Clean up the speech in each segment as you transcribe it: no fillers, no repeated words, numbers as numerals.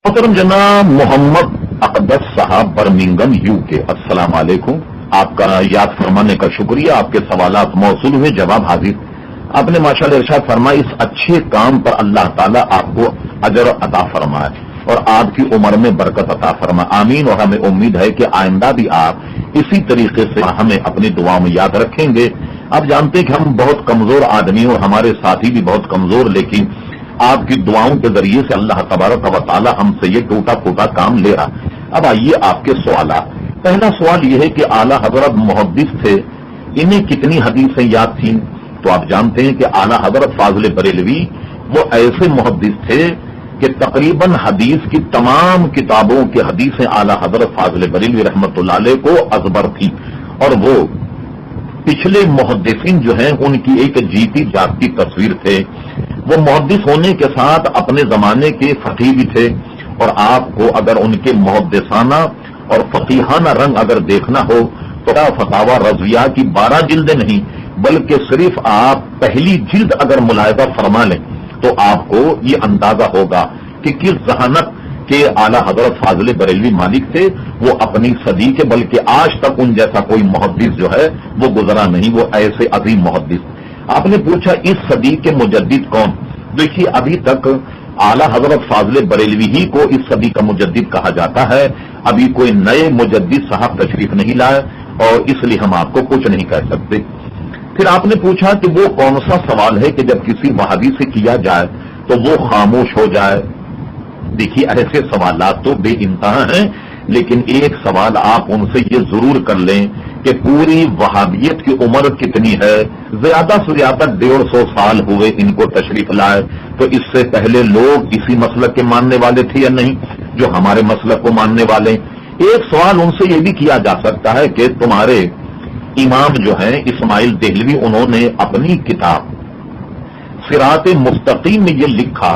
محترم جناب محمد اقدس صاحب برمنگم UK، السلام علیکم۔ آپ کا یاد فرمانے کا شکریہ، آپ کے سوالات موصول ہوئے، جواب حاضر۔ آپ نے ماشاءاللہ ارشاد فرمایا اس اچھے کام پر اللہ تعالیٰ آپ کو اجر عطا فرمائے اور آپ کی عمر میں برکت عطا فرمائے، آمین۔ اور ہمیں امید ہے کہ آئندہ بھی آپ اسی طریقے سے ہمیں اپنی دعاؤں میں یاد رکھیں گے۔ آپ جانتے ہیں کہ ہم بہت کمزور آدمی اور ہمارے ساتھی بھی بہت کمزور، لیکن آپ کی دعاؤں کے ذریعے سے اللہ تبارک و تعالی ہم سے یہ ٹوٹا پھوٹا کام لے رہا۔ اب آئیے آپ کے سوالات۔ پہلا سوال یہ ہے کہ اعلیٰ حضرت محدث تھے، انہیں کتنی حدیثیں یاد تھیں؟ تو آپ جانتے ہیں کہ اعلیٰ حضرت فاضل بریلوی وہ ایسے محدث تھے کہ تقریباً حدیث کی تمام کتابوں کی حدیثیں اعلیٰ حضرت فاضل بریلوی رحمۃ اللہ علیہ کو ازبر تھیں، اور وہ پچھلے محدثین جو ہیں ان کی ایک جیتی جاگتی تصویر تھے۔ وہ محدث ہونے کے ساتھ اپنے زمانے کے فقیہ بھی تھے، اور آپ کو اگر ان کے محدثانہ اور فقیحانہ رنگ اگر دیکھنا ہو تو فتاوی رضویہ کی 12 جلدیں نہیں بلکہ صرف آپ پہلی جلد اگر ملاحظہ فرما لیں تو آپ کو یہ اندازہ ہوگا کہ کس ذہانت کہ اعلیٰ حضرت فاضل بریلوی مالک تھے۔ وہ اپنی صدی کے بلکہ آج تک ان جیسا کوئی محدث جو ہے وہ گزرا نہیں، وہ ایسے عظیم محدث۔ آپ نے پوچھا اس صدی کے مجدد کون؟ دیکھیے ابھی تک اعلیٰ حضرت فاضل بریلوی ہی کو اس صدی کا مجدد کہا جاتا ہے، ابھی کوئی نئے مجدد صاحب تشریف نہیں لائے، اور اس لیے ہم آپ کو کچھ نہیں کہہ سکتے۔ پھر آپ نے پوچھا کہ وہ کون سا سوال ہے کہ جب کسی وہابی سے کیا جائے تو وہ خاموش ہو جائے؟ دیکھیے ایسے سوالات تو بے انتہا ہیں، لیکن ایک سوال آپ ان سے یہ ضرور کر لیں کہ پوری وہابیت کی عمر کتنی ہے؟ زیادہ سے زیادہ 150 سال ہوئے ان کو تشریف لائے، تو اس سے پہلے لوگ اسی مسلک کے ماننے والے تھے یا نہیں جو ہمارے مسلک کو ماننے والے؟ ایک سوال ان سے یہ بھی کیا جا سکتا ہے کہ تمہارے امام جو ہیں اسماعیل دہلوی، انہوں نے اپنی کتاب صراط مستقیم میں یہ لکھا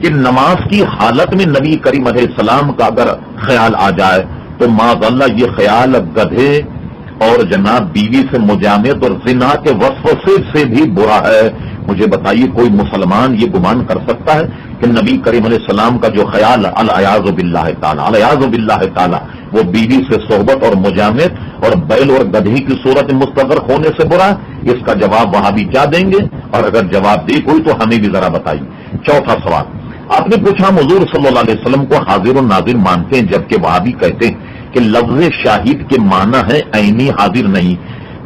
کہ نماز کی حالت میں نبی کریم علیہ السلام کا اگر خیال آ جائے تو معاذ اللہ یہ خیال گدھے اور جناب بیوی سے مجامعت اور زنا کے وسوسے سے بھی برا ہے۔ مجھے بتائیے کوئی مسلمان یہ گمان کر سکتا ہے کہ نبی کریم علیہ السلام کا جو خیال الیاذ باللہ تعالی الیاذ باللہ تعالی وہ بیوی سے صحبت اور مجامعت اور بیل اور گدھی کی صورت مستغرق ہونے سے برا ہے؟ اس کا جواب وہاں بھی کیا دیں گے؟ اور اگر جواب دے کوئی تو ہمیں بھی ذرا بتائیے۔ چوتھا سوال آپ نے پوچھا ہم حضور صلی اللہ علیہ وسلم کو حاضر و ناظر مانتے ہیں، جبکہ وہابی کہتے ہیں کہ لفظ شاہد کے معنی ہے عینی حاضر نہیں۔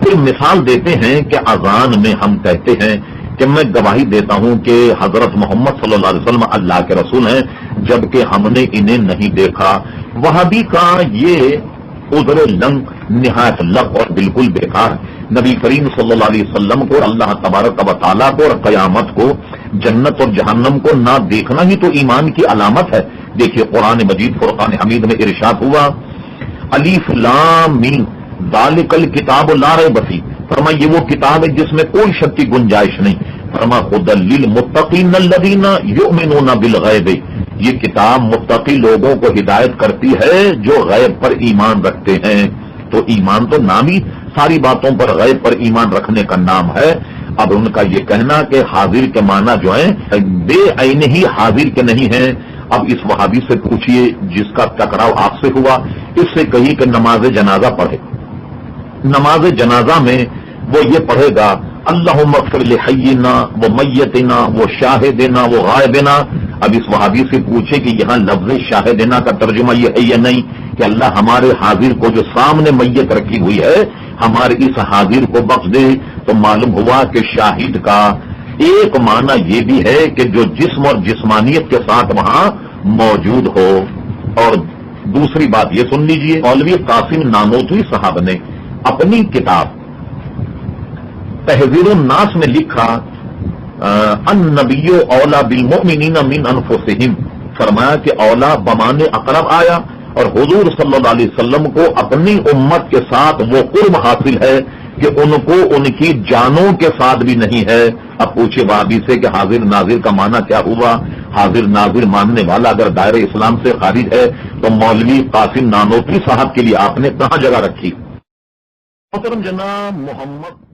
پھر مثال دیتے ہیں کہ اذان میں ہم کہتے ہیں کہ میں گواہی دیتا ہوں کہ حضرت محمد صلی اللہ علیہ وسلم اللہ کے رسول ہیں، جبکہ ہم نے انہیں نہیں دیکھا۔ وہابی کا یہ عذر لنگ نہایت لغو اور بالکل بیکار ہے۔ نبی کریم صلی اللہ علیہ وسلم کو، اللہ تبارک و تعالیٰ کو اور قیامت کو، جنت اور جہنم کو نہ دیکھنا ہی تو ایمان کی علامت ہے۔ دیکھیے قرآن مجید فرقان حمید میں ارشاد ہوا الف لام میم ذالک الکتاب لا ریب فیہ، فرمایا یہ وہ کتاب ہے جس میں کوئی شک کی گنجائش نہیں۔ فرمایا ھدی للمتقین الذین یؤمنون بالغیب، یہ کتاب متقی لوگوں کو ہدایت کرتی ہے جو غیب پر ایمان رکھتے ہیں۔ تو ایمان تو نام ہی ساری باتوں پر غیب پر ایمان رکھنے کا نام ہے۔ اب ان کا یہ کہنا کہ حاضر کے معنی جو ہیں بے عین ہی حاضر کے نہیں ہیں۔ اب اس وہابی سے پوچھئے جس کا ٹکراؤ آپ سے ہوا، اس سے کہیے کہ نماز جنازہ پڑھے۔ نماز جنازہ میں وہ یہ پڑھے گا اللہم اغفر لحینا و میتنا و شاہدنا و غائبنا۔ اب اس وہابی سے پوچھے کہ یہاں لفظ شاہدنا کا ترجمہ یہ ہے یا نہیں کہ اللہ ہمارے حاضر کو جو سامنے میت رکھی ہوئی ہے ہمارے اس حاضر کو بخش دے۔ تو معلوم ہوا کہ شاہد کا ایک معنی یہ بھی ہے کہ جو جسم اور جسمانیت کے ساتھ وہاں موجود ہو۔ اور دوسری بات یہ سن لیجئے، مولوی قاسم نانوتوی صاحب نے اپنی کتاب تحذیر الناس میں لکھا النبی اولا بالمؤمنین من انفسہم، فرمایا کہ اولا بمانے اقرب آیا، اور حضور صلی اللہ علیہ وسلم کو اپنی امت کے ساتھ وہ قرب حاصل ہے کہ ان کو ان کی جانوں کے ساتھ بھی نہیں ہے۔ اب پوچھے وہابی سے کہ حاضر ناظر کا معنی کیا ہوا؟ حاضر ناظر ماننے والا اگر دائرہ اسلام سے خارج ہے تو مولوی قاسم نانوتوی صاحب کے لیے آپ نے کہاں جگہ رکھی؟ محترم جناب محمد